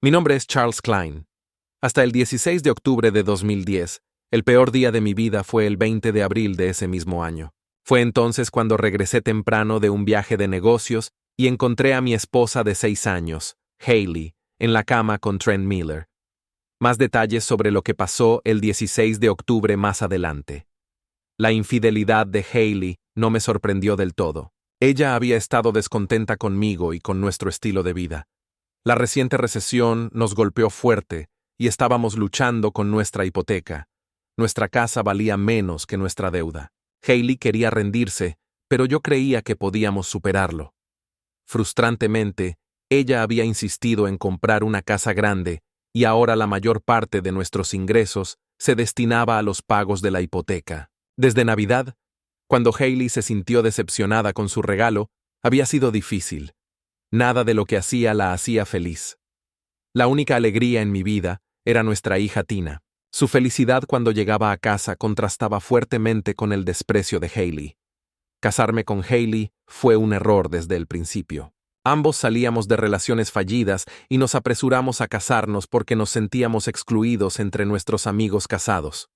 Mi nombre es Charles Klein. Hasta el 16 de octubre de 2010, el peor día de mi vida fue el 20 de abril de ese mismo año. Fue entonces cuando regresé temprano de un viaje de negocios y encontré a mi esposa de 6 años, Hailey, en la cama con Trent Miller. Más detalles sobre lo que pasó el 16 de octubre más adelante. La infidelidad de Hailey no me sorprendió del todo. Ella había estado descontenta conmigo y con nuestro estilo de vida. La reciente recesión nos golpeó fuerte y estábamos luchando con nuestra hipoteca. Nuestra casa valía menos que nuestra deuda. Hailey quería rendirse, pero yo creía que podíamos superarlo. Frustrantemente, ella había insistido en comprar una casa grande y ahora la mayor parte de nuestros ingresos se destinaba a los pagos de la hipoteca. Desde Navidad, cuando Hailey se sintió decepcionada con su regalo, había sido difícil. Nada de lo que hacía la hacía feliz. La única alegría en mi vida era nuestra hija Tina. Su felicidad cuando llegaba a casa contrastaba fuertemente con el desprecio de Hailey. Casarme con Hailey fue un error desde el principio. Ambos salíamos de relaciones fallidas y nos apresuramos a casarnos porque nos sentíamos excluidos entre nuestros amigos casados.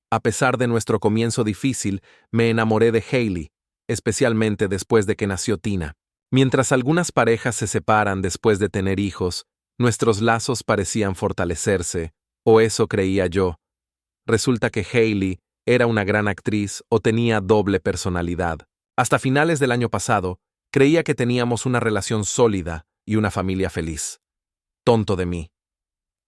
A pesar de nuestro comienzo difícil, me enamoré de Hailey, especialmente después de que nació Tina. Mientras algunas parejas se separan después de tener hijos, nuestros lazos parecían fortalecerse, o eso creía yo. Resulta que Hailey era una gran actriz o tenía doble personalidad. Hasta finales del año pasado, creía que teníamos una relación sólida y una familia feliz. Tonto de mí.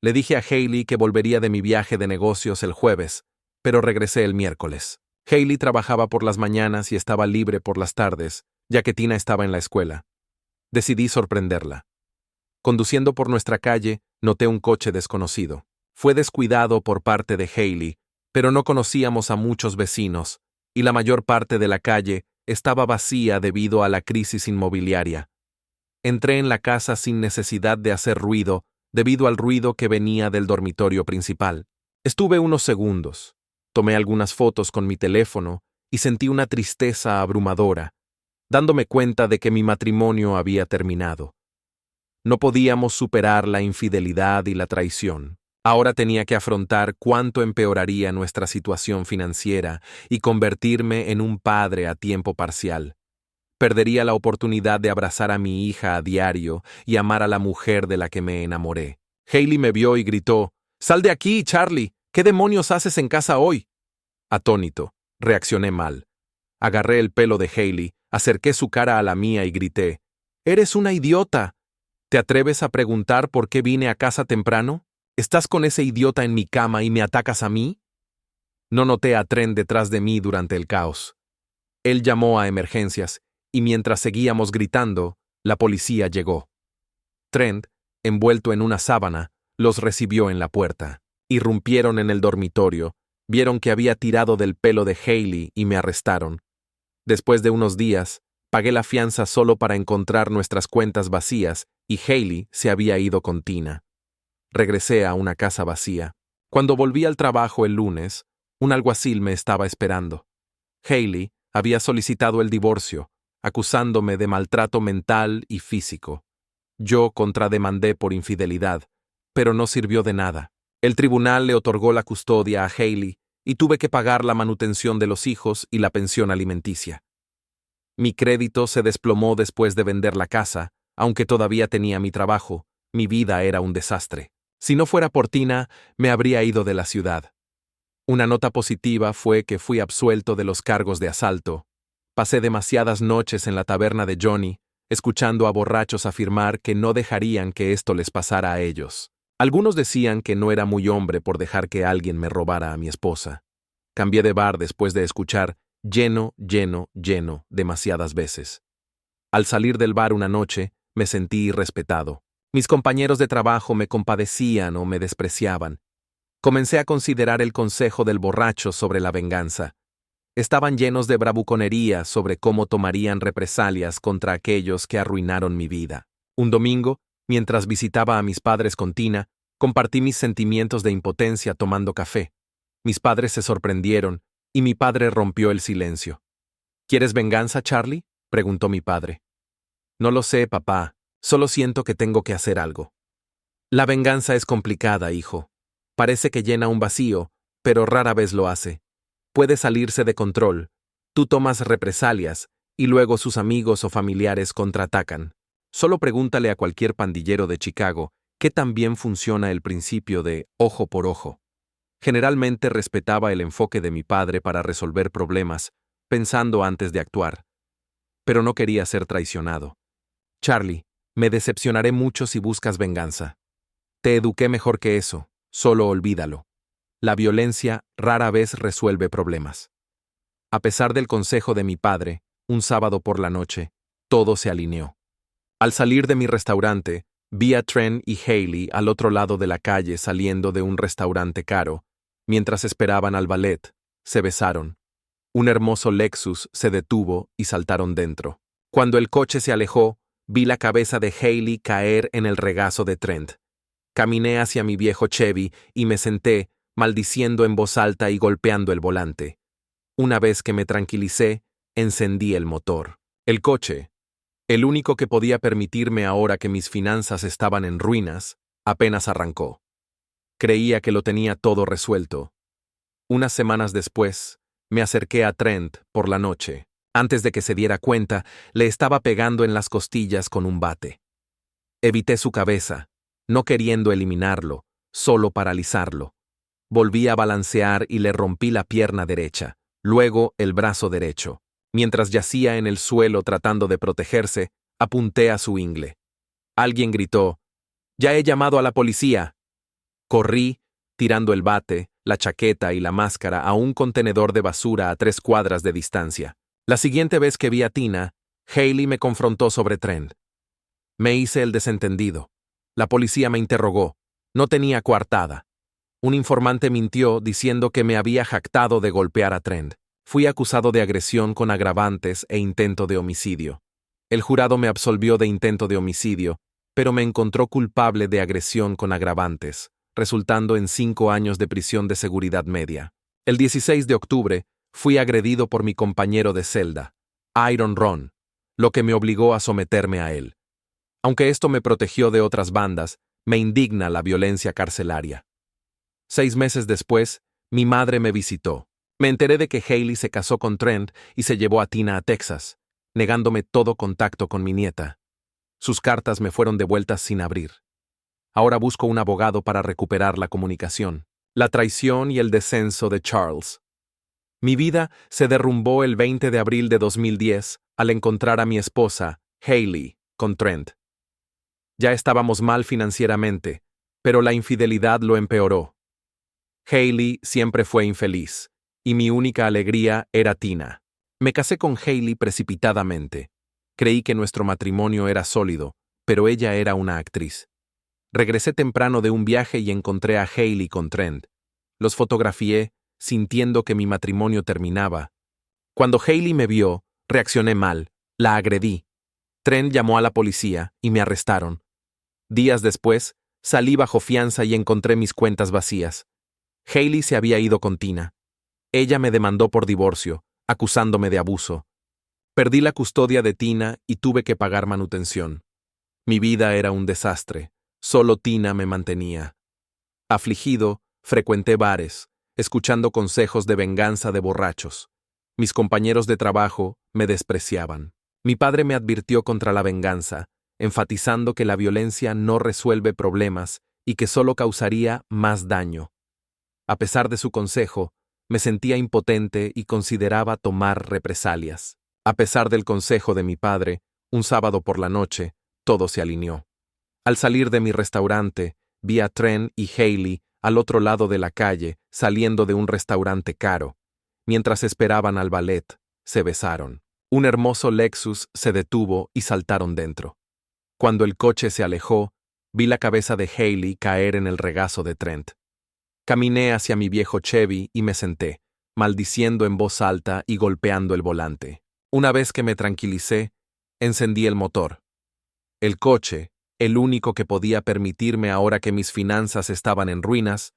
Le dije a Hailey que volvería de mi viaje de negocios el jueves, pero regresé el miércoles. Hailey trabajaba por las mañanas y estaba libre por las tardes, ya que Tina estaba en la escuela. Decidí sorprenderla. Conduciendo por nuestra calle, noté un coche desconocido. Fue descuidado por parte de Hailey, pero no conocíamos a muchos vecinos, y la mayor parte de la calle estaba vacía debido a la crisis inmobiliaria. Entré en la casa sin necesidad de hacer ruido, debido al ruido que venía del dormitorio principal. Estuve unos segundos. Tomé algunas fotos con mi teléfono y sentí una tristeza abrumadora, dándome cuenta de que mi matrimonio había terminado. No podíamos superar la infidelidad y la traición. Ahora tenía que afrontar cuánto empeoraría nuestra situación financiera y convertirme en un padre a tiempo parcial. Perdería la oportunidad de abrazar a mi hija a diario y amar a la mujer de la que me enamoré. Hailey me vio y gritó: «¡Sal de aquí, Charlie! ¿Qué demonios haces en casa hoy?» Atónito, reaccioné mal. Agarré el pelo de Hailey, acerqué su cara a la mía y grité: «¡Eres una idiota! ¿Te atreves a preguntar por qué vine a casa temprano? ¿Estás con ese idiota en mi cama y me atacas a mí?» No noté a Trent detrás de mí durante el caos. Él llamó a emergencias, y mientras seguíamos gritando, la policía llegó. Trent, envuelto en una sábana, los recibió en la puerta. Irrumpieron en el dormitorio, vieron que había tirado del pelo de Hailey y me arrestaron. Después de unos días, pagué la fianza solo para encontrar nuestras cuentas vacías y Hailey se había ido con Tina. Regresé a una casa vacía. Cuando volví al trabajo el lunes, un alguacil me estaba esperando. Hailey había solicitado el divorcio, acusándome de maltrato mental y físico. Yo contrademandé por infidelidad, pero no sirvió de nada. El tribunal le otorgó la custodia a Hailey y tuve que pagar la manutención de los hijos y la pensión alimenticia. Mi crédito se desplomó después de vender la casa, aunque todavía tenía mi trabajo. Mi vida era un desastre. Si no fuera por Tina, me habría ido de la ciudad. Una nota positiva fue que fui absuelto de los cargos de asalto. Pasé demasiadas noches en la taberna de Johnny, escuchando a borrachos afirmar que no dejarían que esto les pasara a ellos. Algunos decían que no era muy hombre por dejar que alguien me robara a mi esposa. Cambié de bar después de escuchar lleno, lleno, lleno demasiadas veces. Al salir del bar una noche, me sentí irrespetado. Mis compañeros de trabajo me compadecían o me despreciaban. Comencé a considerar el consejo del borracho sobre la venganza. Estaban llenos de bravuconería sobre cómo tomarían represalias contra aquellos que arruinaron mi vida. Un domingo, mientras visitaba a mis padres con Tina, compartí mis sentimientos de impotencia tomando café. Mis padres se sorprendieron y mi padre rompió el silencio. ¿Quieres venganza, Charlie?, preguntó mi padre. No lo sé, papá. Solo siento que tengo que hacer algo. La venganza es complicada, hijo. Parece que llena un vacío, pero rara vez lo hace. Puede salirse de control. Tú tomas represalias, y luego sus amigos o familiares contraatacan. Solo pregúntale a cualquier pandillero de Chicago qué tan bien funciona el principio de ojo por ojo. Generalmente respetaba el enfoque de mi padre para resolver problemas, pensando antes de actuar. Pero no quería ser traicionado. Charlie, me decepcionaré mucho si buscas venganza. Te eduqué mejor que eso, solo olvídalo. La violencia rara vez resuelve problemas. A pesar del consejo de mi padre, un sábado por la noche, todo se alineó. Al salir de mi restaurante, vi a Trent y Hailey al otro lado de la calle saliendo de un restaurante caro. Mientras esperaban al ballet, se besaron. Un hermoso Lexus se detuvo y saltaron dentro. Cuando el coche se alejó, vi la cabeza de Hailey caer en el regazo de Trent. Caminé hacia mi viejo Chevy y me senté, maldiciendo en voz alta y golpeando el volante. Una vez que me tranquilicé, encendí el motor. El coche, el único que podía permitirme ahora que mis finanzas estaban en ruinas, apenas arrancó. Creía que lo tenía todo resuelto. Unas semanas después, me acerqué a Trent por la noche. Antes de que se diera cuenta, le estaba pegando en las costillas con un bate. Evité su cabeza, no queriendo eliminarlo, solo paralizarlo. Volví a balancear y le rompí la pierna derecha, luego el brazo derecho. Mientras yacía en el suelo tratando de protegerse, apunté a su ingle. Alguien gritó, «Ya he llamado a la policía». Corrí, tirando el bate, la chaqueta y la máscara a un contenedor de basura a 3 cuadras de distancia. La siguiente vez que vi a Tina, Hailey me confrontó sobre Trent. Me hice el desentendido. La policía me interrogó. No tenía coartada. Un informante mintió diciendo que me había jactado de golpear a Trent. Fui acusado de agresión con agravantes e intento de homicidio. El jurado me absolvió de intento de homicidio, pero me encontró culpable de agresión con agravantes, resultando en 5 años de prisión de seguridad media. El 16 de octubre, fui agredido por mi compañero de celda, Iron Ron, lo que me obligó a someterme a él. Aunque esto me protegió de otras bandas, me indigna la violencia carcelaria. 6 meses después, mi madre me visitó. Me enteré de que Hailey se casó con Trent y se llevó a Tina a Texas, negándome todo contacto con mi nieta. Sus cartas me fueron devueltas sin abrir. Ahora busco un abogado para recuperar la comunicación. La traición y el descenso de Charles. Mi vida se derrumbó el 20 de abril de 2010 al encontrar a mi esposa, Hailey, con Trent. Ya estábamos mal financieramente, pero la infidelidad lo empeoró. Hailey siempre fue infeliz, y mi única alegría era Tina. Me casé con Hailey precipitadamente. Creí que nuestro matrimonio era sólido, pero ella era una actriz. Regresé temprano de un viaje y encontré a Hailey con Trent. Los fotografié, sintiendo que mi matrimonio terminaba. Cuando Hailey me vio, reaccioné mal, la agredí. Trent llamó a la policía y me arrestaron. Días después, salí bajo fianza y encontré mis cuentas vacías. Hailey se había ido con Tina. Ella me demandó por divorcio, acusándome de abuso. Perdí la custodia de Tina y tuve que pagar manutención. Mi vida era un desastre. Solo Tina me mantenía. Afligido, frecuenté bares, escuchando consejos de venganza de borrachos. Mis compañeros de trabajo me despreciaban. Mi padre me advirtió contra la venganza, enfatizando que la violencia no resuelve problemas y que solo causaría más daño. A pesar de su consejo, me sentía impotente y consideraba tomar represalias. A pesar del consejo de mi padre, un sábado por la noche, todo se alineó. Al salir de mi restaurante, vi a Trent y Hailey al otro lado de la calle, saliendo de un restaurante caro. Mientras esperaban al ballet, se besaron. Un hermoso Lexus se detuvo y saltaron dentro. Cuando el coche se alejó, vi la cabeza de Hailey caer en el regazo de Trent. Caminé hacia mi viejo Chevy y me senté, maldiciendo en voz alta y golpeando el volante. Una vez que me tranquilicé, encendí el motor. El coche, el único que podía permitirme ahora que mis finanzas estaban en ruinas,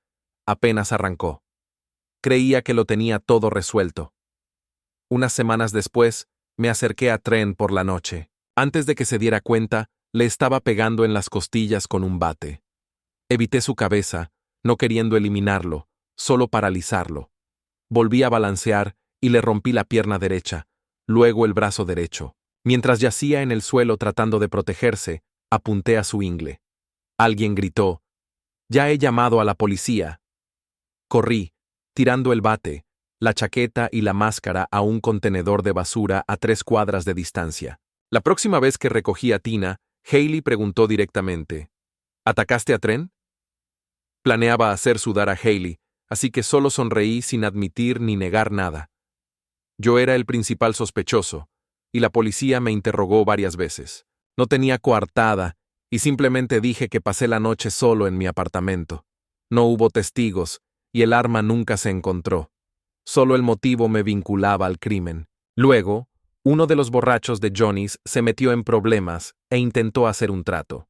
apenas arrancó. Creía que lo tenía todo resuelto. Unas semanas después, me acerqué a Trent por la noche. Antes de que se diera cuenta, le estaba pegando en las costillas con un bate. Evité su cabeza, no queriendo eliminarlo, solo paralizarlo. Volví a balancear y le rompí la pierna derecha, luego el brazo derecho. Mientras yacía en el suelo tratando de protegerse, apunté a su ingle. Alguien gritó: «Ya he llamado a la policía». Corrí, tirando el bate, la chaqueta y la máscara a un contenedor de basura a 3 cuadras de distancia. La próxima vez que recogí a Tina, Hailey preguntó directamente: «¿Atacaste a Trent?». Planeaba hacer sudar a Hailey, así que solo sonreí sin admitir ni negar nada. Yo era el principal sospechoso, y la policía me interrogó varias veces. No tenía coartada, y simplemente dije que pasé la noche solo en mi apartamento. No hubo testigos, y el arma nunca se encontró. Solo el motivo me vinculaba al crimen. Luego, uno de los borrachos de Johnny's se metió en problemas e intentó hacer un trato.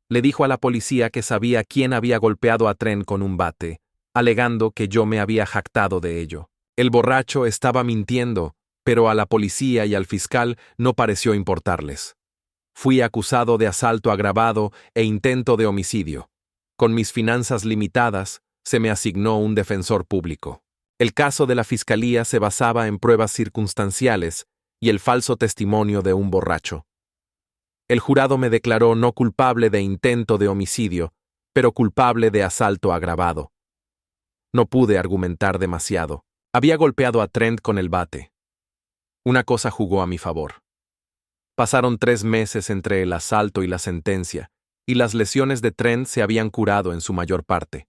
Le dijo a la policía que sabía quién había golpeado a Trent con un bate, alegando que yo me había jactado de ello. El borracho estaba mintiendo, pero a la policía y al fiscal no pareció importarles. Fui acusado de asalto agravado e intento de homicidio. Con mis finanzas limitadas, se me asignó un defensor público. El caso de la fiscalía se basaba en pruebas circunstanciales y el falso testimonio de un borracho. El jurado me declaró no culpable de intento de homicidio, pero culpable de asalto agravado. No pude argumentar demasiado. Había golpeado a Trent con el bate. Una cosa jugó a mi favor. Pasaron 3 meses entre el asalto y la sentencia, y las lesiones de Trent se habían curado en su mayor parte.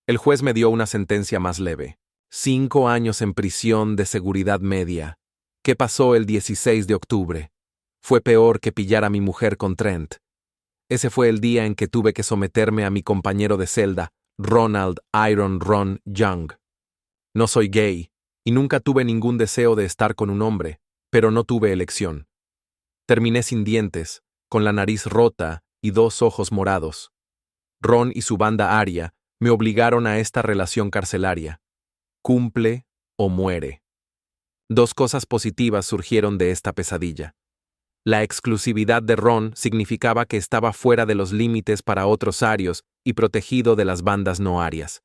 El juez me dio una sentencia más leve: 5 años en prisión de seguridad media. ¿Qué pasó el 16 de octubre? Fue peor que pillar a mi mujer con Trent. Ese fue el día en que tuve que someterme a mi compañero de celda, Ronald Iron Ron Young. No soy gay, y nunca tuve ningún deseo de estar con un hombre, pero no tuve elección. Terminé sin dientes, con la nariz rota y 2 ojos morados. Ron y su banda aria me obligaron a esta relación carcelaria. Cumple o muere. 2 cosas positivas surgieron de esta pesadilla. La exclusividad de Ron significaba que estaba fuera de los límites para otros arios y protegido de las bandas no arias.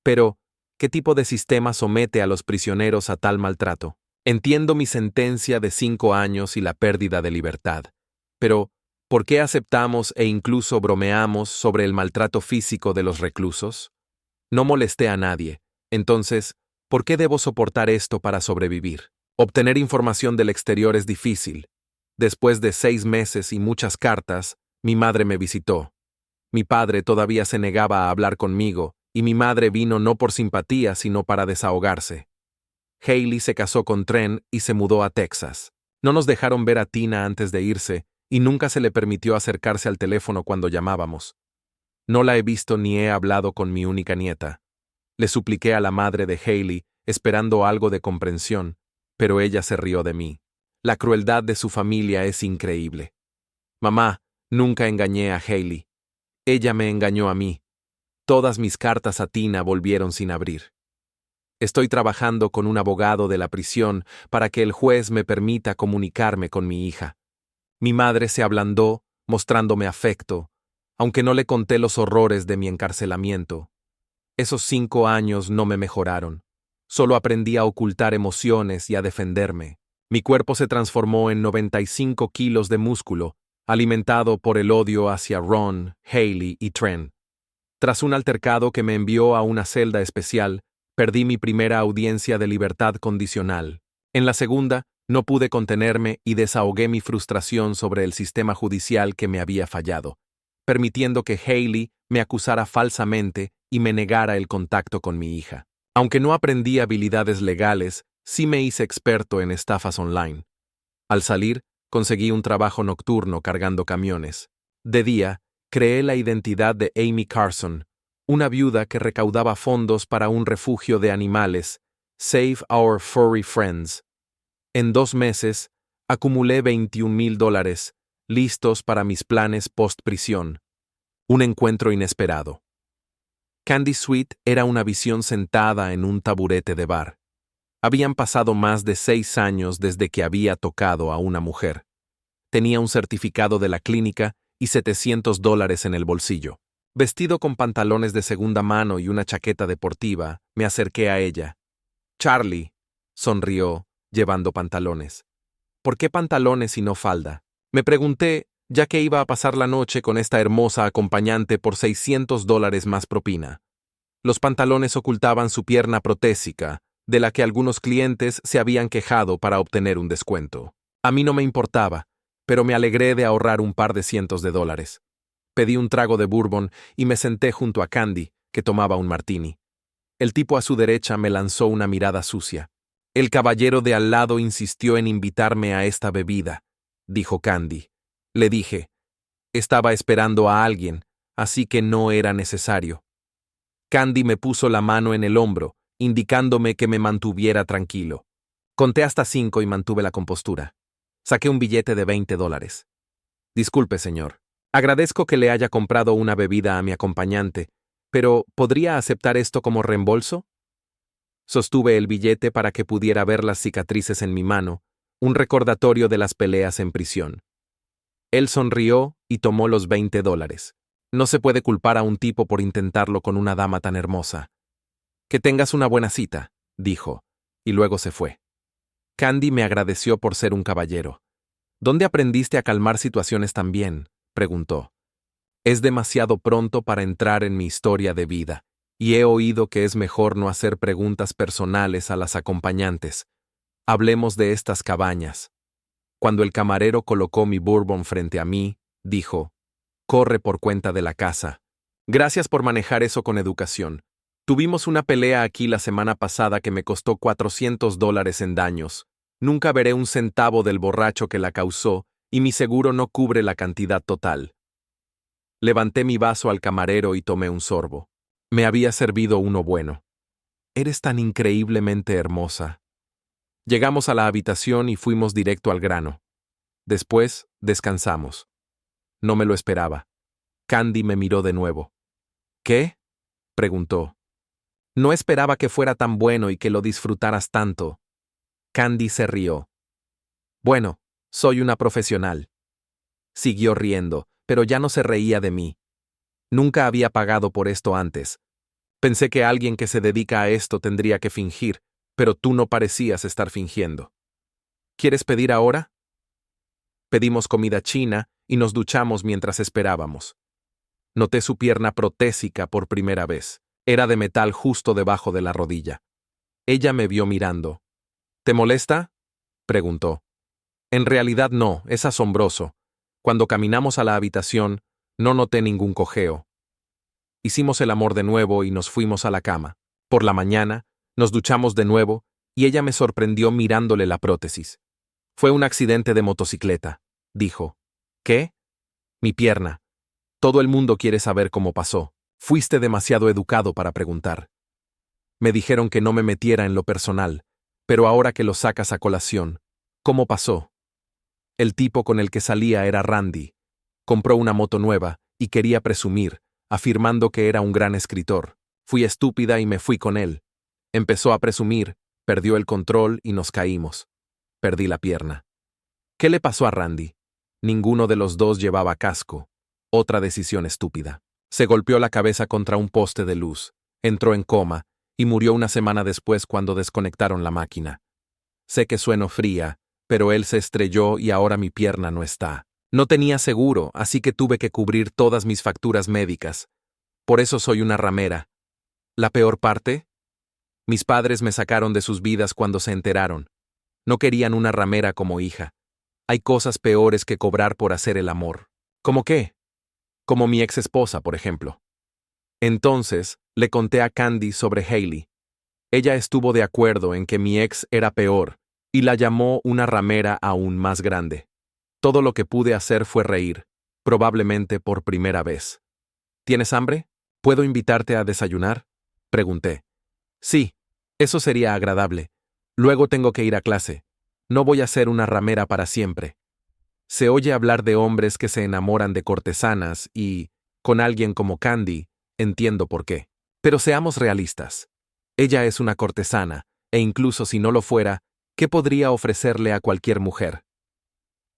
Pero, ¿qué tipo de sistema somete a los prisioneros a tal maltrato? Entiendo mi sentencia de 5 años y la pérdida de libertad. Pero, ¿por qué aceptamos e incluso bromeamos sobre el maltrato físico de los reclusos? No molesté a nadie. Entonces, ¿por qué debo soportar esto para sobrevivir? Obtener información del exterior es difícil. Después de 6 meses y muchas cartas, mi madre me visitó. Mi padre todavía se negaba a hablar conmigo, y mi madre vino no por simpatía, sino para desahogarse. Hailey se casó con Trent y se mudó a Texas. No nos dejaron ver a Tina antes de irse, y nunca se le permitió acercarse al teléfono cuando llamábamos. No la he visto ni he hablado con mi única nieta. Le supliqué a la madre de Hailey, esperando algo de comprensión, pero ella se rió de mí. La crueldad de su familia es increíble. Mamá, nunca engañé a Hailey. Ella me engañó a mí. Todas mis cartas a Tina volvieron sin abrir. Estoy trabajando con un abogado de la prisión para que el juez me permita comunicarme con mi hija. Mi madre se ablandó, mostrándome afecto, aunque no le conté los horrores de mi encarcelamiento. Esos 5 años no me mejoraron. Solo aprendí a ocultar emociones y a defenderme. Mi cuerpo se transformó en 95 kilos de músculo, alimentado por el odio hacia Ron, Hailey y Trent. Tras un altercado que me envió a una celda especial, perdí mi primera audiencia de libertad condicional. En la segunda, no pude contenerme y desahogué mi frustración sobre el sistema judicial que me había fallado, permitiendo que Hailey me acusara falsamente y me negara el contacto con mi hija. Aunque no aprendí habilidades legales, sí me hice experto en estafas online. Al salir, conseguí un trabajo nocturno cargando camiones. De día, creé la identidad de Amy Carson, una viuda que recaudaba fondos para un refugio de animales, Save Our Furry Friends. En 2 meses, acumulé $21,000, listos para mis planes post-prisión. Un encuentro inesperado. Candy Sweet era una visión sentada en un taburete de bar. Habían pasado más de 6 años desde que había tocado a una mujer. Tenía un certificado de la clínica y $700 en el bolsillo. Vestido con pantalones de segunda mano y una chaqueta deportiva, me acerqué a ella. Charlie, sonrió, llevando pantalones. ¿Por qué pantalones y no falda? Me pregunté, ya que iba a pasar la noche con esta hermosa acompañante por $600 más propina. Los pantalones ocultaban su pierna protésica, de la que algunos clientes se habían quejado para obtener un descuento. A mí no me importaba, pero me alegré de ahorrar un par de cientos de dólares. Pedí un trago de bourbon y me senté junto a Candy, que tomaba un martini. El tipo a su derecha me lanzó una mirada sucia. El caballero de al lado insistió en invitarme a esta bebida, dijo Candy. Le dije, estaba esperando a alguien, así que no era necesario. Candy me puso la mano en el hombro, indicándome que me mantuviera tranquilo. Conté hasta 5 y mantuve la compostura. Saqué un billete de $20. Disculpe, señor. Agradezco que le haya comprado una bebida a mi acompañante, pero ¿podría aceptar esto como reembolso? Sostuve el billete para que pudiera ver las cicatrices en mi mano, un recordatorio de las peleas en prisión. Él sonrió y tomó los $20. No se puede culpar a un tipo por intentarlo con una dama tan hermosa. Que tengas una buena cita, dijo, y luego se fue. Candy me agradeció por ser un caballero. ¿Dónde aprendiste a calmar situaciones tan bien?, preguntó. Es demasiado pronto para entrar en mi historia de vida, y he oído que es mejor no hacer preguntas personales a las acompañantes. Hablemos de estas cabañas. Cuando el camarero colocó mi bourbon frente a mí, dijo, corre por cuenta de la casa. Gracias por manejar eso con educación. Tuvimos una pelea aquí la semana pasada que me costó $400 en daños. Nunca veré un centavo del borracho que la causó, y mi seguro no cubre la cantidad total. Levanté mi vaso al camarero y tomé un sorbo. Me había servido uno bueno. Eres tan increíblemente hermosa. Llegamos a la habitación y fuimos directo al grano. Después, descansamos. No me lo esperaba. Candy me miró de nuevo. ¿Qué?, preguntó. No esperaba que fuera tan bueno y que lo disfrutaras tanto. Candy se rió. Bueno, soy una profesional. Siguió riendo, pero ya no se reía de mí. Nunca había pagado por esto antes. Pensé que alguien que se dedica a esto tendría que fingir, pero tú no parecías estar fingiendo. ¿Quieres pedir ahora? Pedimos comida china y nos duchamos mientras esperábamos. Noté su pierna protésica por primera vez. Era de metal justo debajo de la rodilla. Ella me vio mirando. ¿Te molesta?, preguntó. En realidad no, es asombroso. Cuando caminamos a la habitación, no noté ningún cojeo. Hicimos el amor de nuevo y nos fuimos a la cama. Por la mañana, nos duchamos de nuevo y ella me sorprendió mirándole la prótesis. Fue un accidente de motocicleta, dijo. ¿Qué? Mi pierna. Todo el mundo quiere saber cómo pasó. Fuiste demasiado educado para preguntar. Me dijeron que no me metiera en lo personal, pero ahora que lo sacas a colación, ¿cómo pasó? El tipo con el que salía era Randy. Compró una moto nueva y quería presumir, afirmando que era un gran escritor. Fui estúpida y me fui con él. Empezó a presumir, perdió el control y nos caímos. Perdí la pierna. ¿Qué le pasó a Randy? Ninguno de los dos llevaba casco. Otra decisión estúpida. Se golpeó la cabeza contra un poste de luz, entró en coma y murió una semana después cuando desconectaron la máquina. Sé que sueno fría, pero él se estrelló y ahora mi pierna no está. No tenía seguro, así que tuve que cubrir todas mis facturas médicas. Por eso soy una ramera. ¿La peor parte? Mis padres me sacaron de sus vidas cuando se enteraron. No querían una ramera como hija. Hay cosas peores que cobrar por hacer el amor. ¿Cómo qué? Como mi ex esposa, por ejemplo. Entonces, le conté a Candy sobre Hailey. Ella estuvo de acuerdo en que mi ex era peor, y la llamó una ramera aún más grande. Todo lo que pude hacer fue reír, probablemente por primera vez. ¿Tienes hambre? ¿Puedo invitarte a desayunar?, pregunté. Sí, eso sería agradable. Luego tengo que ir a clase. No voy a ser una ramera para siempre. Se oye hablar de hombres que se enamoran de cortesanas y, con alguien como Candy, entiendo por qué. Pero seamos realistas. Ella es una cortesana, e incluso si no lo fuera, ¿qué podría ofrecerle a cualquier mujer?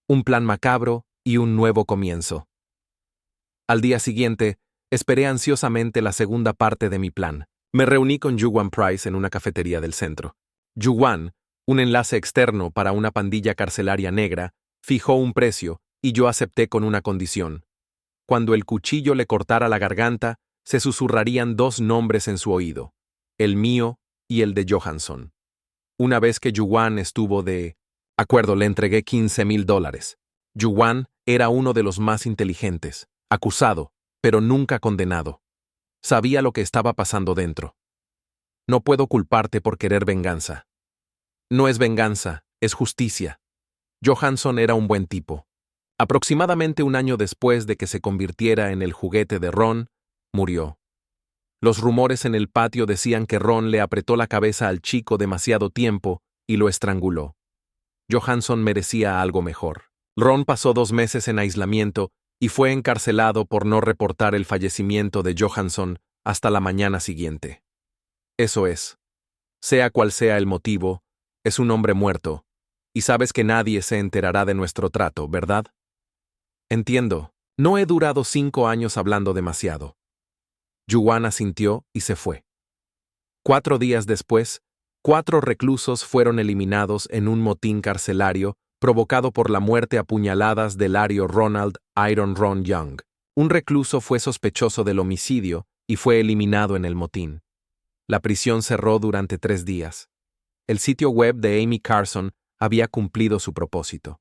Un plan macabro y un nuevo comienzo. Al día siguiente, Esperé ansiosamente la segunda parte de mi plan. Me reuní con Yuan Price en una cafetería del centro. Yuan, un enlace externo para una pandilla carcelaria negra, fijó un precio y yo acepté con una condición. Cuando el cuchillo le cortara la garganta, se susurrarían dos nombres en su oído, el mío y el de Johansson. Una vez que Yuan estuvo de acuerdo, le entregué $15,000. Yuan era uno de los más inteligentes, acusado, pero nunca condenado. Sabía lo que estaba pasando dentro. No puedo culparte por querer venganza. No es venganza, es justicia. Johansson era un buen tipo. Aproximadamente un año después de que se convirtiera en el juguete de Ron, murió. Los rumores en el patio decían que Ron le apretó la cabeza al chico demasiado tiempo y lo estranguló. Johansson merecía algo mejor. Ron pasó 2 meses en aislamiento y fue encarcelado por no reportar el fallecimiento de Johansson hasta la mañana siguiente. Eso es. Sea cual sea el motivo, es un hombre muerto, y sabes que nadie se enterará de nuestro trato, ¿verdad? Entiendo. No he durado 5 años hablando demasiado. Yuan asintió y se fue. 4 días después, 4 reclusos fueron eliminados en un motín carcelario provocado por la muerte a puñaladas de Lario Ronald Iron Ron Young. Un recluso fue sospechoso del homicidio y fue eliminado en el motín. La prisión cerró durante 3 días. El sitio web de Amy Carson había cumplido su propósito.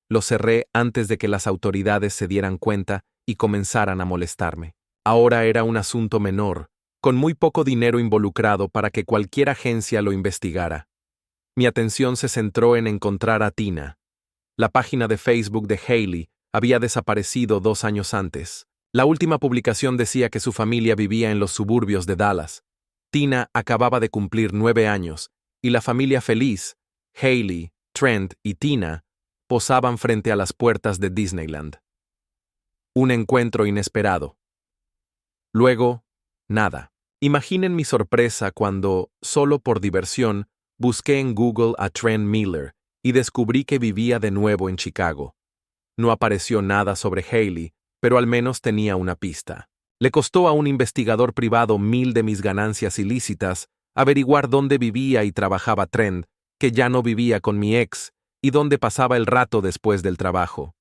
Lo cerré antes de que las autoridades se dieran cuenta y comenzaran a molestarme. Ahora era un asunto menor, con muy poco dinero involucrado para que cualquier agencia lo investigara. Mi atención se centró en encontrar a Tina. La página de Facebook de Hailey había desaparecido 2 años antes. La última publicación decía que su familia vivía en los suburbios de Dallas. Tina acababa de cumplir 9 años, y la familia feliz, Hailey, Trent y Tina, posaban frente a las puertas de Disneyland. Un encuentro inesperado. Luego, nada. Imaginen mi sorpresa cuando, solo por diversión, busqué en Google a Trent Miller y descubrí que vivía de nuevo en Chicago. No apareció nada sobre Hailey, pero al menos tenía una pista. Le costó a un investigador privado 1,000 de mis ganancias ilícitas averiguar dónde vivía y trabajaba Trent, que ya no vivía con mi ex, y dónde pasaba el rato después del trabajo.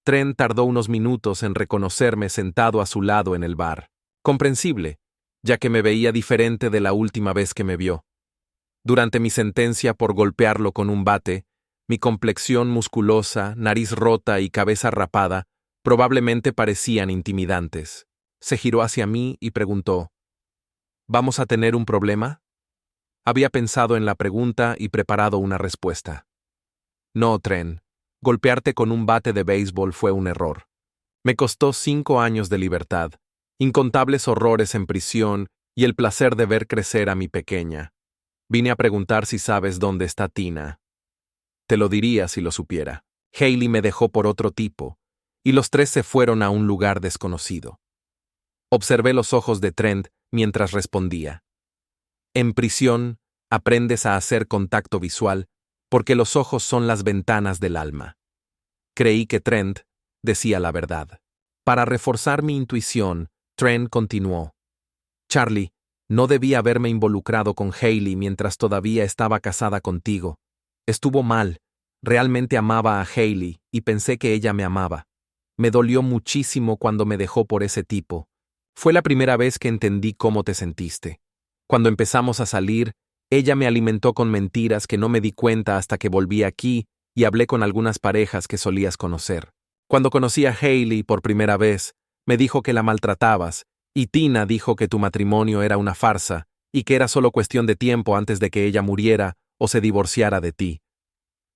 Trent tardó unos minutos en reconocerme sentado a su lado en el bar. Comprensible, ya que me veía diferente de la última vez que me vio. Durante mi sentencia por golpearlo con un bate, mi complexión musculosa, nariz rota y cabeza rapada probablemente parecían intimidantes. Se giró hacia mí y preguntó, ¿vamos a tener un problema? Había pensado en la pregunta y preparado una respuesta. No, Trent. Golpearte con un bate de béisbol fue un error. Me costó 5 años de libertad, incontables horrores en prisión y el placer de ver crecer a mi pequeña. Vine a preguntar si sabes dónde está Tina. Te lo diría si lo supiera. Hailey me dejó por otro tipo, y los 3 se fueron a un lugar desconocido. Observé los ojos de Trent mientras respondía. En prisión, aprendes a hacer contacto visual porque los ojos son las ventanas del alma. Creí que Trent decía la verdad. Para reforzar mi intuición, Trent continuó. Charlie, no debí haberme involucrado con Hailey mientras todavía estaba casada contigo. Estuvo mal. Realmente amaba a Hailey y pensé que ella me amaba. Me dolió muchísimo cuando me dejó por ese tipo. Fue la primera vez que entendí cómo te sentiste. Cuando empezamos a salir, ella me alimentó con mentiras que no me di cuenta hasta que volví aquí y hablé con algunas parejas que solías conocer. Cuando conocí a Hailey por primera vez, me dijo que la maltratabas, y Tina dijo que tu matrimonio era una farsa y que era solo cuestión de tiempo antes de que ella muriera o se divorciara de ti.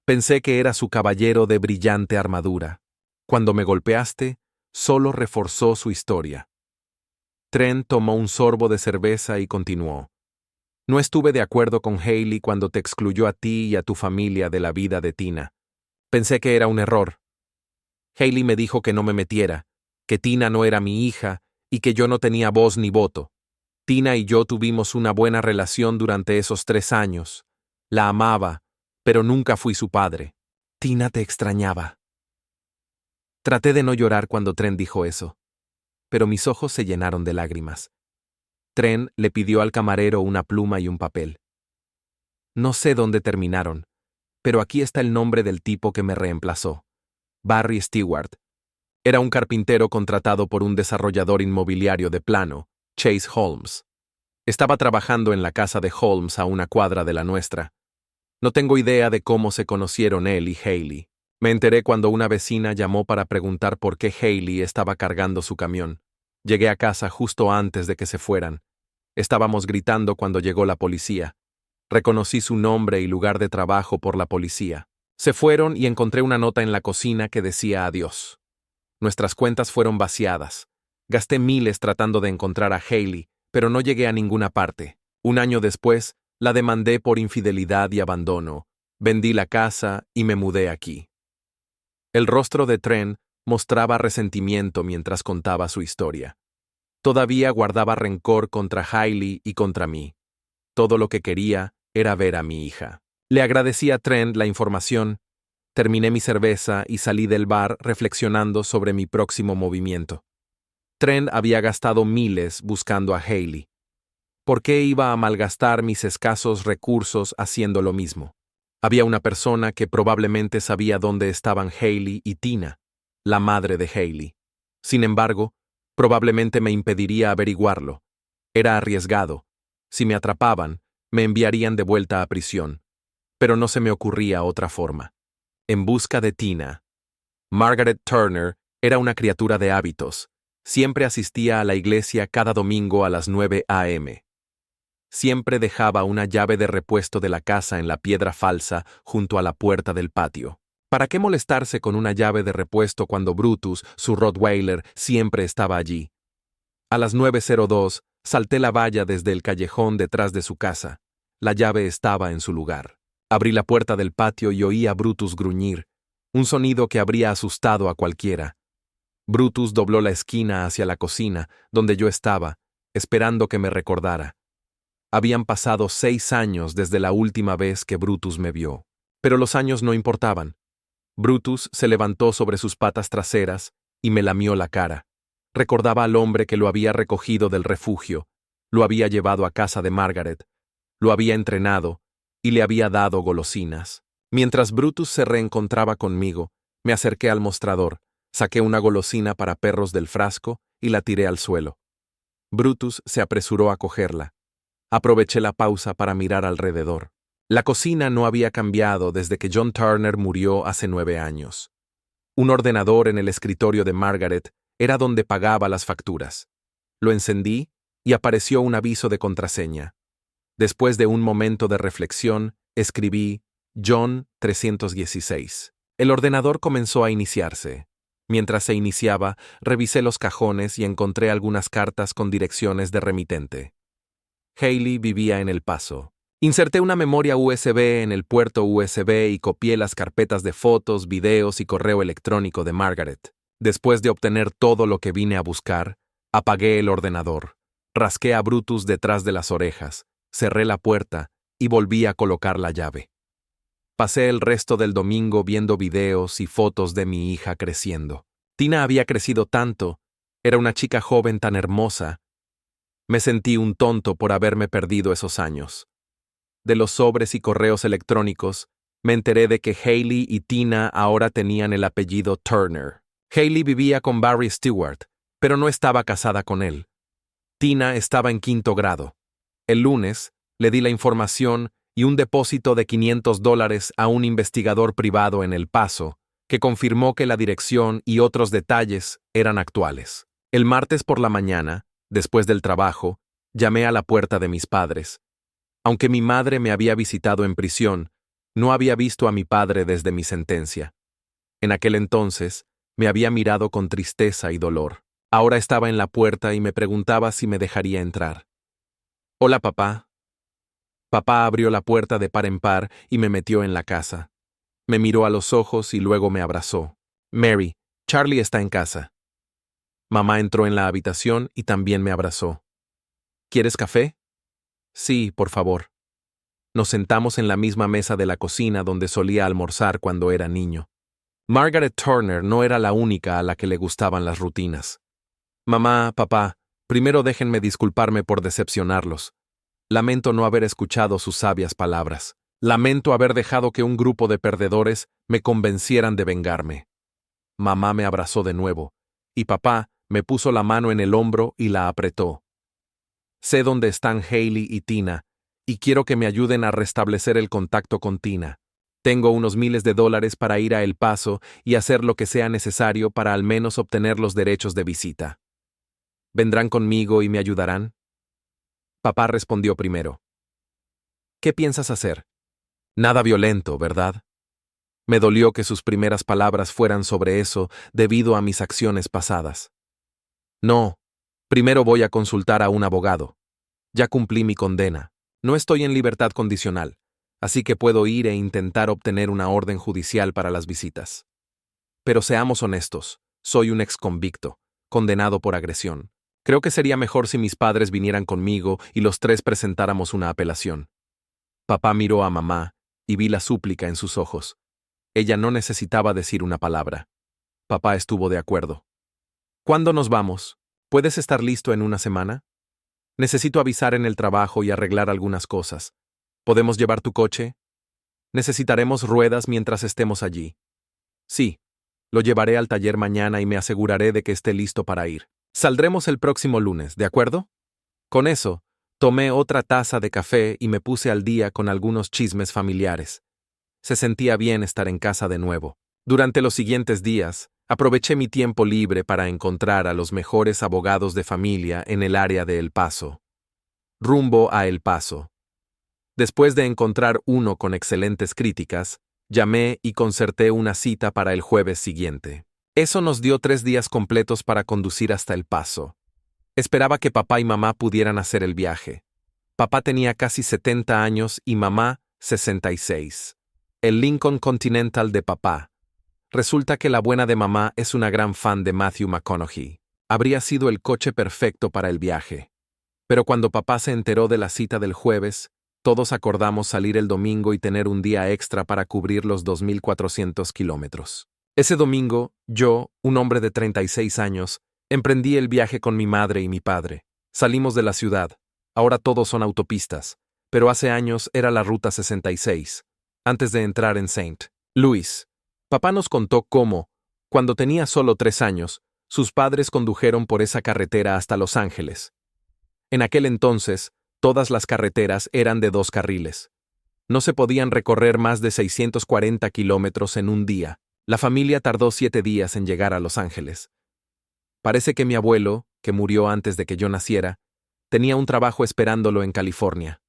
Pensé que era su caballero de brillante armadura. Cuando me golpeaste, solo reforzó su historia. Trent tomó un sorbo de cerveza y continuó. No estuve de acuerdo con Hailey cuando te excluyó a ti y a tu familia de la vida de Tina. Pensé que era un error. Hailey me dijo que no me metiera, que Tina no era mi hija y que yo no tenía voz ni voto. Tina y yo tuvimos una buena relación durante esos 3 años. La amaba, pero nunca fui su padre. Tina te extrañaba. Traté de no llorar cuando Trent dijo eso. pero mis ojos se llenaron de lágrimas. Trent le pidió al camarero una pluma y un papel. No sé dónde terminaron, pero aquí está el nombre del tipo que me reemplazó. Barry Stewart. Era un carpintero contratado por un desarrollador inmobiliario de Plano, Chase Holmes. Estaba trabajando en la casa de Holmes a una cuadra de la nuestra. No tengo idea de cómo se conocieron él y Hailey. Me enteré cuando una vecina llamó para preguntar por qué Hailey estaba cargando su camión. Llegué a casa justo antes de que se fueran. Estábamos gritando cuando llegó la policía. Reconocí su nombre y lugar de trabajo por la policía. Se fueron y encontré una nota en la cocina que decía adiós. Nuestras cuentas fueron vaciadas. Gasté miles tratando de encontrar a Hailey, pero no llegué a ninguna parte. Un año después, la demandé por infidelidad y abandono. Vendí la casa y me mudé aquí. El rostro de Trent mostraba resentimiento mientras contaba su historia. Todavía guardaba rencor contra Hailey y contra mí. Todo lo que quería era ver a mi hija. Le agradecí a Trent la información, terminé mi cerveza y salí del bar reflexionando sobre mi próximo movimiento. Trent había gastado miles buscando a Hailey. ¿Por qué iba a malgastar mis escasos recursos haciendo lo mismo? Había una persona que probablemente sabía dónde estaban Hailey y Tina, la madre de Hailey. Sin embargo, probablemente me impediría averiguarlo. Era arriesgado. Si me atrapaban, me enviarían de vuelta a prisión. Pero no se me ocurría otra forma. En busca de Tina. Margaret Turner era una criatura de hábitos. Siempre asistía a la iglesia cada domingo a las 9 a.m. Siempre dejaba una llave de repuesto de la casa en la piedra falsa junto a la puerta del patio. ¿Para qué molestarse con una llave de repuesto cuando Brutus, su Rottweiler, siempre estaba allí? A las 9:02, salté la valla desde el callejón detrás de su casa. La llave estaba en su lugar. Abrí la puerta del patio y oí a Brutus gruñir, un sonido que habría asustado a cualquiera. Brutus dobló la esquina hacia la cocina, donde yo estaba, esperando que me recordara. Habían pasado 6 años desde la última vez que Brutus me vio. Pero los años no importaban. Brutus se levantó sobre sus patas traseras y me lamió la cara. Recordaba al hombre que lo había recogido del refugio, lo había llevado a casa de Margaret, lo había entrenado y le había dado golosinas. Mientras Brutus se reencontraba conmigo, me acerqué al mostrador, saqué una golosina para perros del frasco y la tiré al suelo. Brutus se apresuró a cogerla. Aproveché la pausa para mirar alrededor. La cocina no había cambiado desde que John Turner murió hace 9 años. Un ordenador en el escritorio de Margaret era donde pagaba las facturas. Lo encendí y apareció un aviso de contraseña. Después de un momento de reflexión, escribí John 316. El ordenador comenzó a iniciarse. Mientras se iniciaba, revisé los cajones y encontré algunas cartas con direcciones de remitente. Hailey vivía en El Paso. Inserté una memoria USB en el puerto USB y copié las carpetas de fotos, videos y correo electrónico de Margaret. Después de obtener todo lo que vine a buscar, apagué el ordenador, rasqué a Brutus detrás de las orejas, cerré la puerta y volví a colocar la llave. Pasé el resto del domingo viendo videos y fotos de mi hija creciendo. Tina había crecido tanto, era una chica joven tan hermosa. Me sentí un tonto por haberme perdido esos años. De los sobres y correos electrónicos, me enteré de que Hailey y Tina ahora tenían el apellido Turner. Hailey vivía con Barry Stewart, pero no estaba casada con él. Tina estaba en 5º grado. El lunes, le di la información y un depósito de $500 a un investigador privado en El Paso, que confirmó que la dirección y otros detalles eran actuales. El martes por la mañana, después del trabajo, llamé a la puerta de mis padres. Aunque mi madre me había visitado en prisión, no había visto a mi padre desde mi sentencia. En aquel entonces, me había mirado con tristeza y dolor. Ahora estaba en la puerta y me preguntaba si me dejaría entrar. «Hola, papá». Papá abrió la puerta de par en par y me metió en la casa. Me miró a los ojos y luego me abrazó. «Mary, Charlie está en casa». Mamá entró en la habitación y también me abrazó. «¿Quieres café?» «Sí, por favor». Nos sentamos en la misma mesa de la cocina donde solía almorzar cuando era niño. Margaret Turner no era la única a la que le gustaban las rutinas. Mamá, papá, primero déjenme disculparme por decepcionarlos. Lamento no haber escuchado sus sabias palabras. Lamento haber dejado que un grupo de perdedores me convencieran de vengarme. Mamá me abrazó de nuevo, y papá me puso la mano en el hombro y la apretó. Sé dónde están Hailey y Tina, y quiero que me ayuden a restablecer el contacto con Tina. Tengo unos miles de dólares para ir a El Paso y hacer lo que sea necesario para al menos obtener los derechos de visita. ¿Vendrán conmigo y me ayudarán? Papá respondió primero. ¿Qué piensas hacer? Nada violento, ¿verdad? Me dolió que sus primeras palabras fueran sobre eso debido a mis acciones pasadas. No, primero voy a consultar a un abogado. Ya cumplí mi condena. No estoy en libertad condicional, así que puedo ir e intentar obtener una orden judicial para las visitas. Pero seamos honestos, soy un exconvicto, condenado por agresión. Creo que sería mejor si mis padres vinieran conmigo y los tres presentáramos una apelación. Papá miró a mamá y vi la súplica en sus ojos. Ella no necesitaba decir una palabra. Papá estuvo de acuerdo. ¿Cuándo nos vamos? ¿Puedes estar listo en una semana? Necesito avisar en el trabajo y arreglar algunas cosas. ¿Podemos llevar tu coche? Necesitaremos ruedas mientras estemos allí. Sí, lo llevaré al taller mañana y me aseguraré de que esté listo para ir. Saldremos el próximo lunes, ¿de acuerdo? Con eso, tomé otra taza de café y me puse al día con algunos chismes familiares. Se sentía bien estar en casa de nuevo. Durante los siguientes días, aproveché mi tiempo libre para encontrar a los mejores abogados de familia en el área de El Paso. Rumbo a El Paso. Después de encontrar uno con excelentes críticas, llamé y concerté una cita para el jueves siguiente. Eso nos dio 3 días completos para conducir hasta El Paso. Esperaba que papá y mamá pudieran hacer el viaje. Papá tenía casi 70 años y mamá 66. El Lincoln Continental de papá. Resulta que la buena de mamá es una gran fan de Matthew McConaughey. Habría sido el coche perfecto para el viaje. Pero cuando papá se enteró de la cita del jueves, todos acordamos salir el domingo y tener un día extra para cubrir los 2.400 kilómetros. Ese domingo, yo, un hombre de 36 años, emprendí el viaje con mi madre y mi padre. Salimos de la ciudad. Ahora todos son autopistas, pero hace años era la Ruta 66, antes de entrar en St. Louis. Papá nos contó cómo, cuando tenía solo 3 años, sus padres condujeron por esa carretera hasta Los Ángeles. En aquel entonces, todas las carreteras eran de 2 carriles. No se podían recorrer más de 640 kilómetros en un día. La familia tardó 7 días en llegar a Los Ángeles. Parece que mi abuelo, que murió antes de que yo naciera, tenía un trabajo esperándolo en California.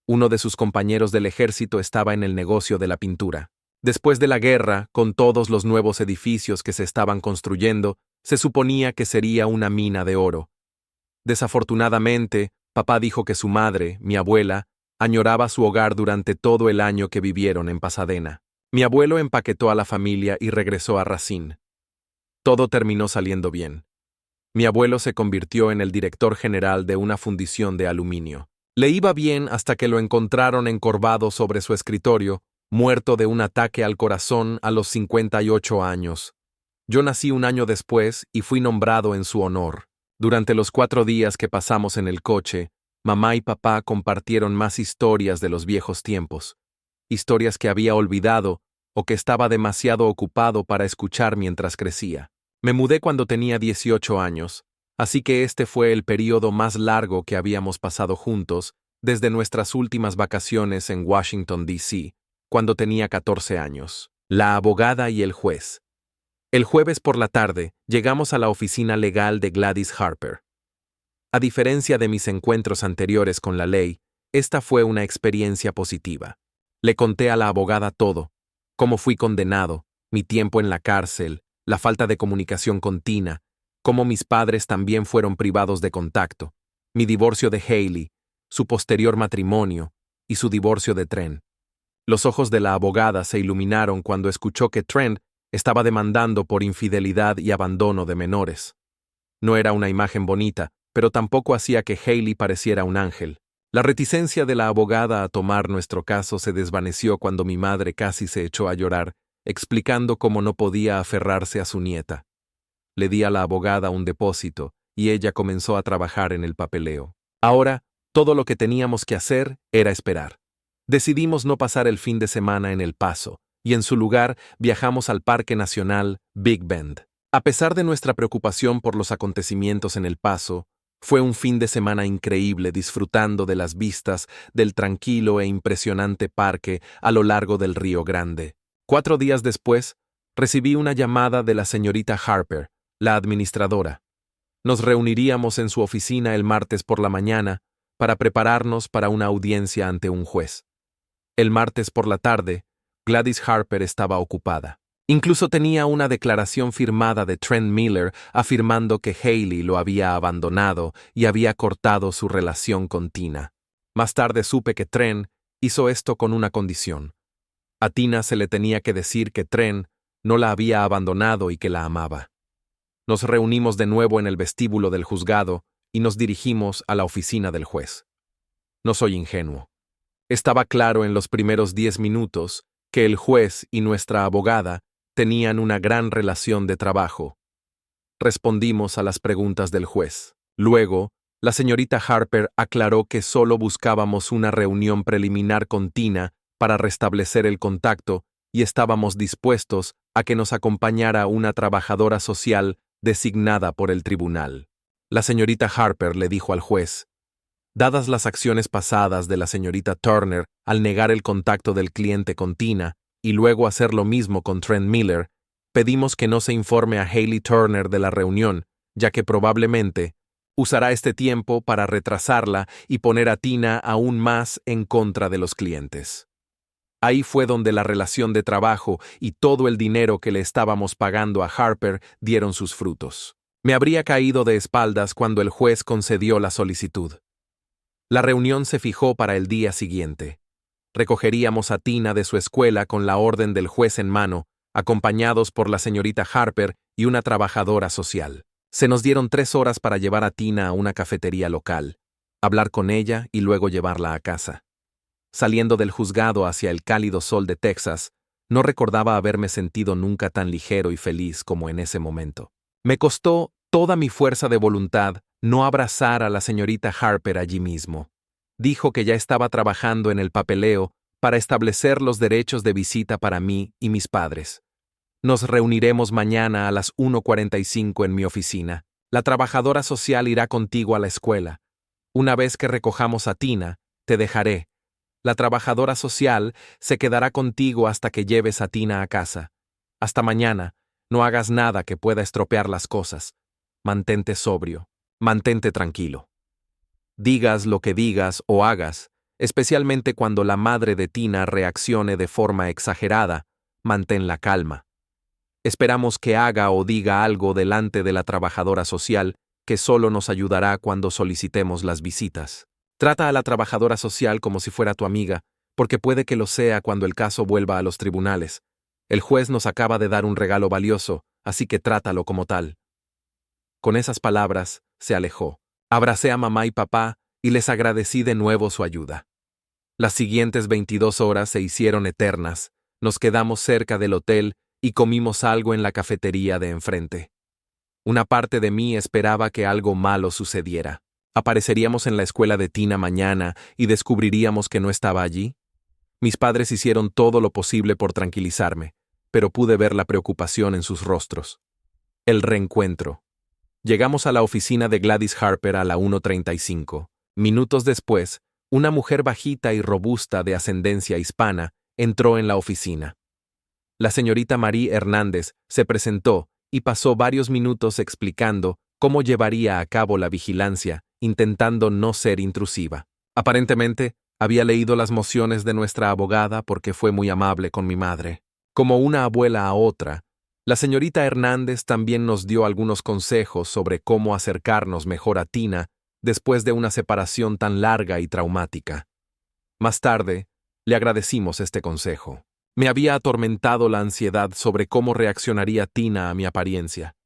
Uno de sus compañeros del ejército estaba en el negocio de la pintura. Después de la guerra, con todos los nuevos edificios que se estaban construyendo, se suponía que sería una mina de oro. Desafortunadamente, papá dijo que su madre, mi abuela, añoraba su hogar durante todo el año que vivieron en Pasadena. Mi abuelo empaquetó a la familia y regresó a Racine. Todo terminó saliendo bien. Mi abuelo se convirtió en el director general de una fundición de aluminio. Le iba bien hasta que lo encontraron encorvado sobre su escritorio, muerto de un ataque al corazón a los 58 años. Yo nací un año después y fui nombrado en su honor. Durante los 4 días que pasamos en el coche, mamá y papá compartieron más historias de los viejos tiempos, historias que había olvidado o que estaba demasiado ocupado para escuchar mientras crecía. Me mudé cuando tenía 18 años, así que este fue el período más largo que habíamos pasado juntos desde nuestras últimas vacaciones en Washington, D.C., cuando tenía 14 años. La abogada y el juez. El jueves por la tarde, llegamos a la oficina legal de Gladys Harper. A diferencia de mis encuentros anteriores con la ley, esta fue una experiencia positiva. Le conté a la abogada todo, cómo fui condenado, mi tiempo en la cárcel, la falta de comunicación con Tina, cómo mis padres también fueron privados de contacto, mi divorcio de Hailey, su posterior matrimonio y su divorcio de Trent. Los ojos de la abogada se iluminaron cuando escuchó que Trent estaba demandando por infidelidad y abandono de menores. No era una imagen bonita, pero tampoco hacía que Hailey pareciera un ángel. La reticencia de la abogada a tomar nuestro caso se desvaneció cuando mi madre casi se echó a llorar, explicando cómo no podía aferrarse a su nieta. Le di a la abogada un depósito y ella comenzó a trabajar en el papeleo. Ahora, todo lo que teníamos que hacer era esperar. Decidimos no pasar el fin de semana en El Paso, y en su lugar viajamos al Parque Nacional Big Bend. A pesar de nuestra preocupación por los acontecimientos en El Paso, fue un fin de semana increíble disfrutando de las vistas del tranquilo e impresionante parque a lo largo del Río Grande. 4 días después, recibí una llamada de la señorita Harper, la administradora. Nos reuniríamos en su oficina el martes por la mañana para prepararnos para una audiencia ante un juez. El martes por la tarde, Gladys Harper estaba ocupada. Incluso tenía una declaración firmada de Trent Miller afirmando que Hailey lo había abandonado y había cortado su relación con Tina. Más tarde supe que Trent hizo esto con una condición. A Tina se le tenía que decir que Trent no la había abandonado y que la amaba. Nos reunimos de nuevo en el vestíbulo del juzgado y nos dirigimos a la oficina del juez. No soy ingenuo. Estaba claro en los primeros 10 minutos que el juez y nuestra abogada tenían una gran relación de trabajo. Respondimos a las preguntas del juez. Luego, la señorita Harper aclaró que solo buscábamos una reunión preliminar con Tina para restablecer el contacto y estábamos dispuestos a que nos acompañara una trabajadora social designada por el tribunal. La señorita Harper le dijo al juez: dadas las acciones pasadas de la señorita Turner al negar el contacto del cliente con Tina y luego hacer lo mismo con Trent Miller, pedimos que no se informe a Hailey Turner de la reunión, ya que probablemente usará este tiempo para retrasarla y poner a Tina aún más en contra de los clientes. Ahí fue donde la relación de trabajo y todo el dinero que le estábamos pagando a Harper dieron sus frutos. Me habría caído de espaldas cuando el juez concedió la solicitud. La reunión se fijó para el día siguiente. Recogeríamos a Tina de su escuela con la orden del juez en mano, acompañados por la señorita Harper y una trabajadora social. Se nos dieron 3 horas para llevar a Tina a una cafetería local, hablar con ella y luego llevarla a casa. Saliendo del juzgado hacia el cálido sol de Texas, no recordaba haberme sentido nunca tan ligero y feliz como en ese momento. Me costó toda mi fuerza de voluntad no abrazar a la señorita Harper allí mismo. Dijo que ya estaba trabajando en el papeleo para establecer los derechos de visita para mí y mis padres. Nos reuniremos mañana a las 1:45 en mi oficina. La trabajadora social irá contigo a la escuela. Una vez que recojamos a Tina, te dejaré. La trabajadora social se quedará contigo hasta que lleves a Tina a casa. Hasta mañana, no hagas nada que pueda estropear las cosas. Mantente sobrio, mantente tranquilo. Digas lo que digas o hagas, especialmente cuando la madre de Tina reaccione de forma exagerada, mantén la calma. Esperamos que haga o diga algo delante de la trabajadora social que solo nos ayudará cuando solicitemos las visitas. Trata a la trabajadora social como si fuera tu amiga, porque puede que lo sea cuando el caso vuelva a los tribunales. El juez nos acaba de dar un regalo valioso, así que trátalo como tal. Con esas palabras, se alejó. Abracé a mamá y papá y les agradecí de nuevo su ayuda. Las siguientes 22 horas se hicieron eternas. Nos quedamos cerca del hotel y comimos algo en la cafetería de enfrente. Una parte de mí esperaba que algo malo sucediera. ¿Apareceríamos en la escuela de Tina mañana y descubriríamos que no estaba allí? Mis padres hicieron todo lo posible por tranquilizarme, pero pude ver la preocupación en sus rostros. El reencuentro. Llegamos a la oficina de Gladys Harper a la 1:35. Minutos después, una mujer bajita y robusta de ascendencia hispana entró en la oficina. La señorita Marie Hernández se presentó y pasó varios minutos explicando cómo llevaría a cabo la vigilancia, intentando no ser intrusiva. Aparentemente, había leído las mociones de nuestra abogada porque fue muy amable con mi madre. Como una abuela a otra, la señorita Hernández también nos dio algunos consejos sobre cómo acercarnos mejor a Tina después de una separación tan larga y traumática. Más tarde, le agradecimos este consejo. Me había atormentado la ansiedad sobre cómo reaccionaría Tina a mi apariencia.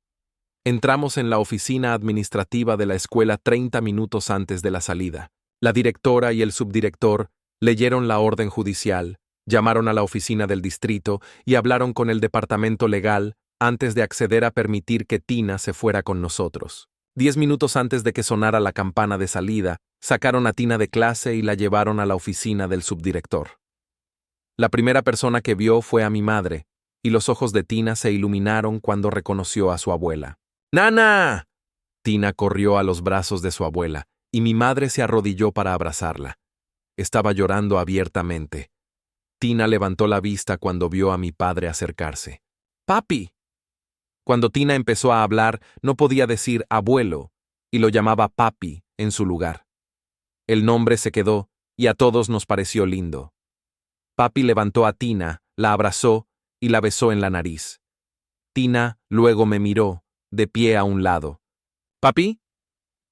Entramos en la oficina administrativa de la escuela 30 minutos antes de la salida. La directora y el subdirector leyeron la orden judicial, llamaron a la oficina del distrito y hablaron con el departamento legal antes de acceder a permitir que Tina se fuera con nosotros. 10 minutos antes de que sonara la campana de salida, sacaron a Tina de clase y la llevaron a la oficina del subdirector. La primera persona que vio fue a mi madre, y los ojos de Tina se iluminaron cuando reconoció a su abuela. ¡Nana! Tina corrió a los brazos de su abuela, y mi madre se arrodilló para abrazarla. Estaba llorando abiertamente. Tina levantó la vista cuando vio a mi padre acercarse. ¡Papi! Cuando Tina empezó a hablar, no podía decir abuelo, y lo llamaba papi en su lugar. El nombre se quedó, y a todos nos pareció lindo. Papi levantó a Tina, la abrazó y la besó en la nariz. Tina luego me miró, de pie a un lado. ¿Papi?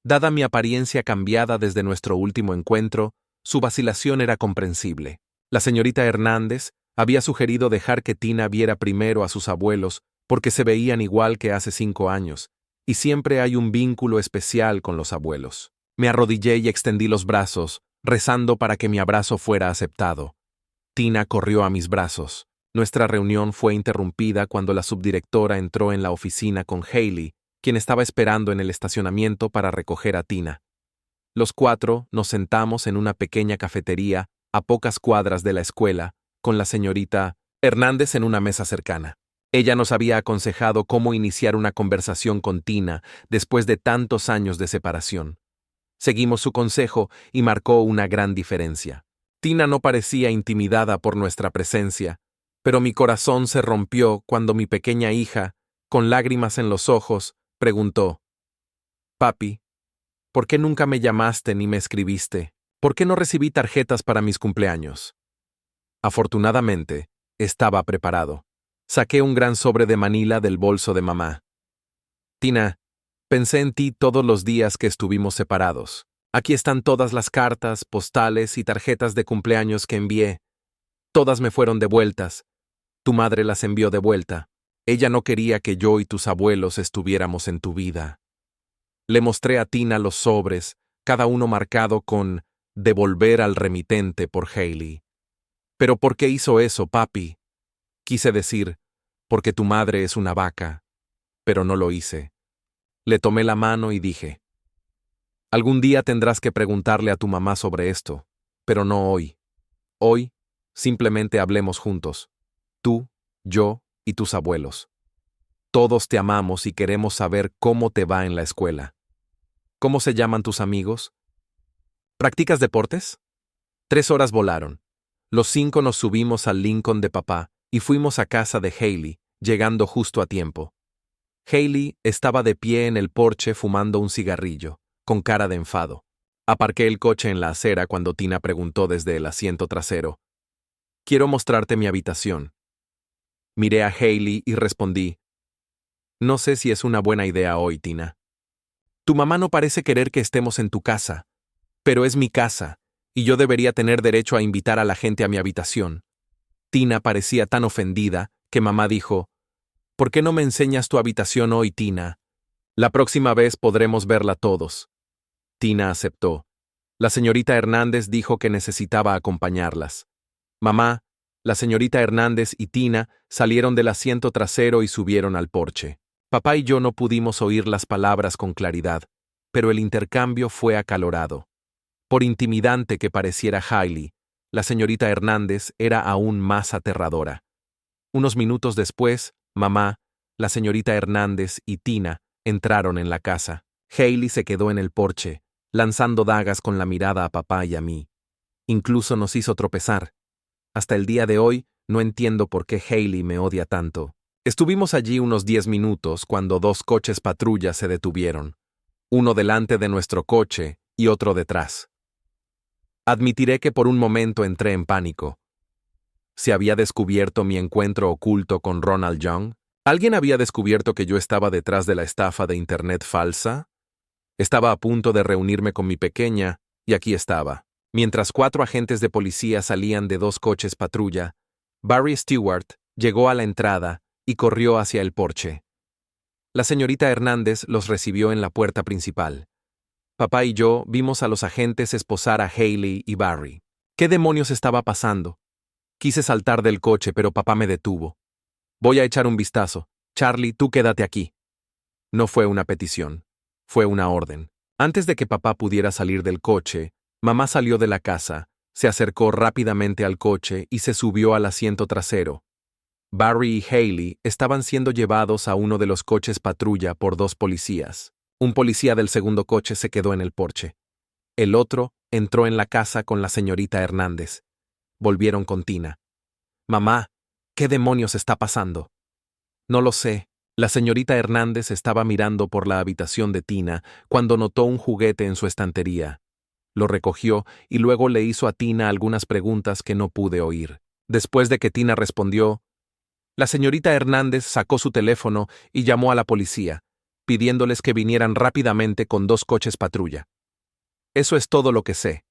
Dada mi apariencia cambiada desde nuestro último encuentro, su vacilación era comprensible. La señorita Hernández había sugerido dejar que Tina viera primero a sus abuelos porque se veían igual que hace 5 años, y siempre hay un vínculo especial con los abuelos. Me arrodillé y extendí los brazos, rezando para que mi abrazo fuera aceptado. Tina corrió a mis brazos. Nuestra reunión fue interrumpida cuando la subdirectora entró en la oficina con Hailey, quien estaba esperando en el estacionamiento para recoger a Tina. Los 4 nos sentamos en una pequeña cafetería a pocas cuadras de la escuela, con la señorita Hernández en una mesa cercana. Ella nos había aconsejado cómo iniciar una conversación con Tina después de tantos años de separación. Seguimos su consejo y marcó una gran diferencia. Tina no parecía intimidada por nuestra presencia, pero mi corazón se rompió cuando mi pequeña hija, con lágrimas en los ojos, preguntó: «Papi, ¿por qué nunca me llamaste ni me escribiste? ¿Por qué no recibí tarjetas para mis cumpleaños?» Afortunadamente, estaba preparado. Saqué un gran sobre de Manila del bolso de mamá. «Tina, pensé en ti todos los días que estuvimos separados. Aquí están todas las cartas, postales y tarjetas de cumpleaños que envié. Todas me fueron devueltas. Tu madre las envió de vuelta. Ella no quería que yo y tus abuelos estuviéramos en tu vida». Le mostré a Tina los sobres, cada uno marcado con «devolver al remitente» por Hailey. «¿Pero por qué hizo eso, papi?» Quise decir, «porque tu madre es una vaca», pero no lo hice. Le tomé la mano y dije: «Algún día tendrás que preguntarle a tu mamá sobre esto, pero no hoy. Hoy, simplemente hablemos juntos. Tú, yo y tus abuelos. Todos te amamos y queremos saber cómo te va en la escuela. ¿Cómo se llaman tus amigos? ¿Practicas deportes?» 3 horas volaron. Los 5 nos subimos al Lincoln de papá y fuimos a casa de Hailey, llegando justo a tiempo. Hailey estaba de pie en el porche fumando un cigarrillo, con cara de enfado. Aparqué el coche en la acera cuando Tina preguntó desde el asiento trasero: «Quiero mostrarte mi habitación». Miré a Hailey y respondí: «No sé si es una buena idea hoy, Tina. Tu mamá no parece querer que estemos en tu casa, pero es mi casa, y yo debería tener derecho a invitar a la gente a mi habitación». Tina parecía tan ofendida que mamá dijo: «¿Por qué no me enseñas tu habitación hoy, Tina? La próxima vez podremos verla todos». Tina aceptó. La señorita Hernández dijo que necesitaba acompañarlas. Mamá, la señorita Hernández y Tina salieron del asiento trasero y subieron al porche. Papá y yo no pudimos oír las palabras con claridad, pero el intercambio fue acalorado. Por intimidante que pareciera Hailey, la señorita Hernández era aún más aterradora. Unos minutos después, mamá, la señorita Hernández y Tina entraron en la casa. Hailey se quedó en el porche, lanzando dagas con la mirada a papá y a mí. Incluso nos hizo tropezar. Hasta el día de hoy, no entiendo por qué Hailey me odia tanto. Estuvimos allí unos 10 minutos cuando 2 coches patrulla se detuvieron. Uno delante de nuestro coche y otro detrás. Admitiré que por un momento entré en pánico. ¿Se había descubierto mi encuentro oculto con Ronald Young? ¿Alguien había descubierto que yo estaba detrás de la estafa de Internet falsa? Estaba a punto de reunirme con mi pequeña, y aquí estaba. Mientras 4 agentes de policía salían de 2 coches patrulla, Barry Stewart llegó a la entrada y corrió hacia el porche. La señorita Hernández los recibió en la puerta principal. Papá y yo vimos a los agentes esposar a Hailey y Barry. ¿Qué demonios estaba pasando? Quise saltar del coche, pero papá me detuvo. «Voy a echar un vistazo. Charlie, tú quédate aquí. No fue una petición. Fue una orden. Antes de que papá pudiera salir del coche, mamá salió de la casa, se acercó rápidamente al coche y se subió al asiento trasero. Barry y Hailey estaban siendo llevados a uno de los coches patrulla por dos policías. Un policía del segundo coche se quedó en el porche. El otro entró en la casa con la señorita Hernández. Volvieron con Tina. Mamá, ¿qué demonios está pasando? No lo sé. La señorita Hernández estaba mirando por la habitación de Tina cuando notó un juguete en su estantería. Lo recogió y luego le hizo a Tina algunas preguntas que no pude oír. Después de que Tina respondió, la señorita Hernández sacó su teléfono y llamó a la policía, pidiéndoles que vinieran rápidamente con dos coches patrulla. Eso es todo lo que sé.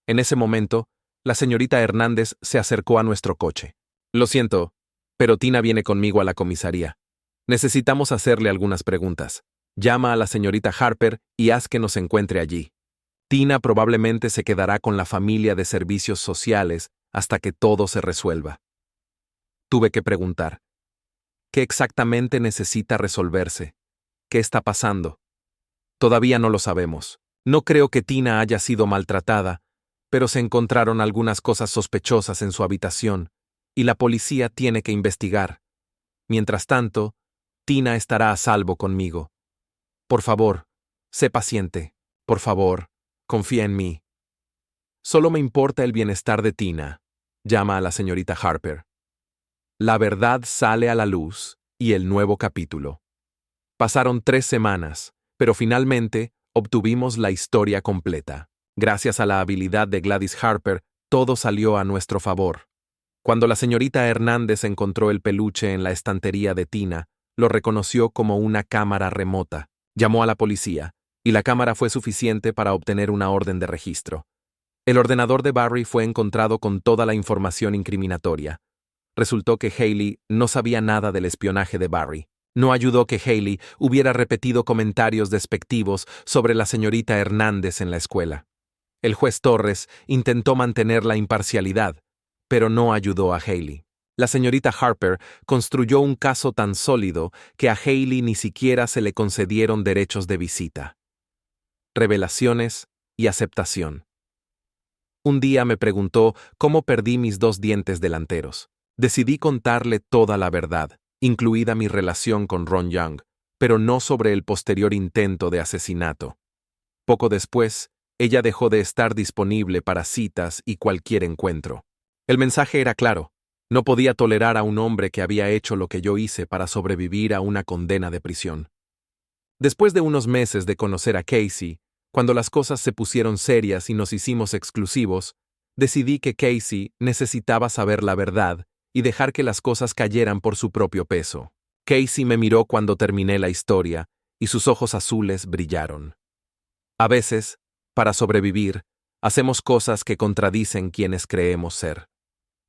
En ese momento, la señorita Hernández se acercó a nuestro coche. Lo siento, pero Tina viene conmigo a la comisaría. Necesitamos hacerle algunas preguntas. Llama a la señorita Harper y haz que nos encuentre allí. Tina probablemente se quedará con la familia de servicios sociales hasta que todo se resuelva. Tuve que preguntar. ¿Qué exactamente necesita resolverse? ¿Qué está pasando? Todavía no lo sabemos. No creo que Tina haya sido maltratada, pero se encontraron algunas cosas sospechosas en su habitación, y la policía tiene que investigar. Mientras tanto, Tina estará a salvo conmigo. Por favor, sé paciente. Por favor, confía en mí. Solo me importa el bienestar de Tina. Llama a la señorita Harper. La verdad sale a la luz y el nuevo capítulo. Pasaron 3 semanas, pero finalmente obtuvimos la historia completa. Gracias a la habilidad de Gladys Harper, todo salió a nuestro favor. Cuando la señorita Hernández encontró el peluche en la estantería de Tina, lo reconoció como una cámara remota. Llamó a la policía, y la cámara fue suficiente para obtener una orden de registro. El ordenador de Barry fue encontrado con toda la información incriminatoria. Resultó que Hailey no sabía nada del espionaje de Barry. No ayudó que Hailey hubiera repetido comentarios despectivos sobre la señorita Hernández en la escuela. El juez Torres intentó mantener la imparcialidad, pero no ayudó a Hailey. La señorita Harper construyó un caso tan sólido que a Hailey ni siquiera se le concedieron derechos de visita. Revelaciones y aceptación. Un día me preguntó cómo perdí mis 2 dientes delanteros. Decidí contarle toda la verdad, incluida mi relación con Ron Young, pero no sobre el posterior intento de asesinato. Poco después, ella dejó de estar disponible para citas y cualquier encuentro. El mensaje era claro: no podía tolerar a un hombre que había hecho lo que yo hice para sobrevivir a una condena de prisión. Después de unos meses de conocer a Casey, cuando las cosas se pusieron serias y nos hicimos exclusivos, decidí que Casey necesitaba saber la verdad y dejar que las cosas cayeran por su propio peso. Casey me miró cuando terminé la historia y sus ojos azules brillaron. A veces, para sobrevivir, hacemos cosas que contradicen quienes creemos ser.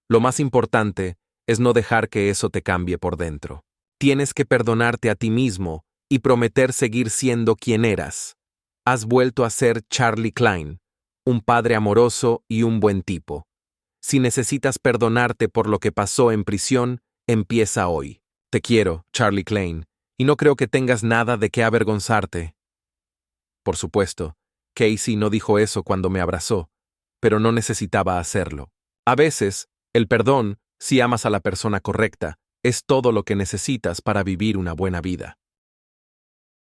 Lo más importante es no dejar que eso te cambie por dentro. Tienes que perdonarte a ti mismo y prometer seguir siendo quien eras. Has vuelto a ser Charlie Klein, un padre amoroso y un buen tipo. Si necesitas perdonarte por lo que pasó en prisión, empieza hoy. Te quiero, Charlie Klein, y no creo que tengas nada de qué avergonzarte. Por supuesto, Casey no dijo eso cuando me abrazó, pero no necesitaba hacerlo. A veces, el perdón, si amas a la persona correcta, es todo lo que necesitas para vivir una buena vida.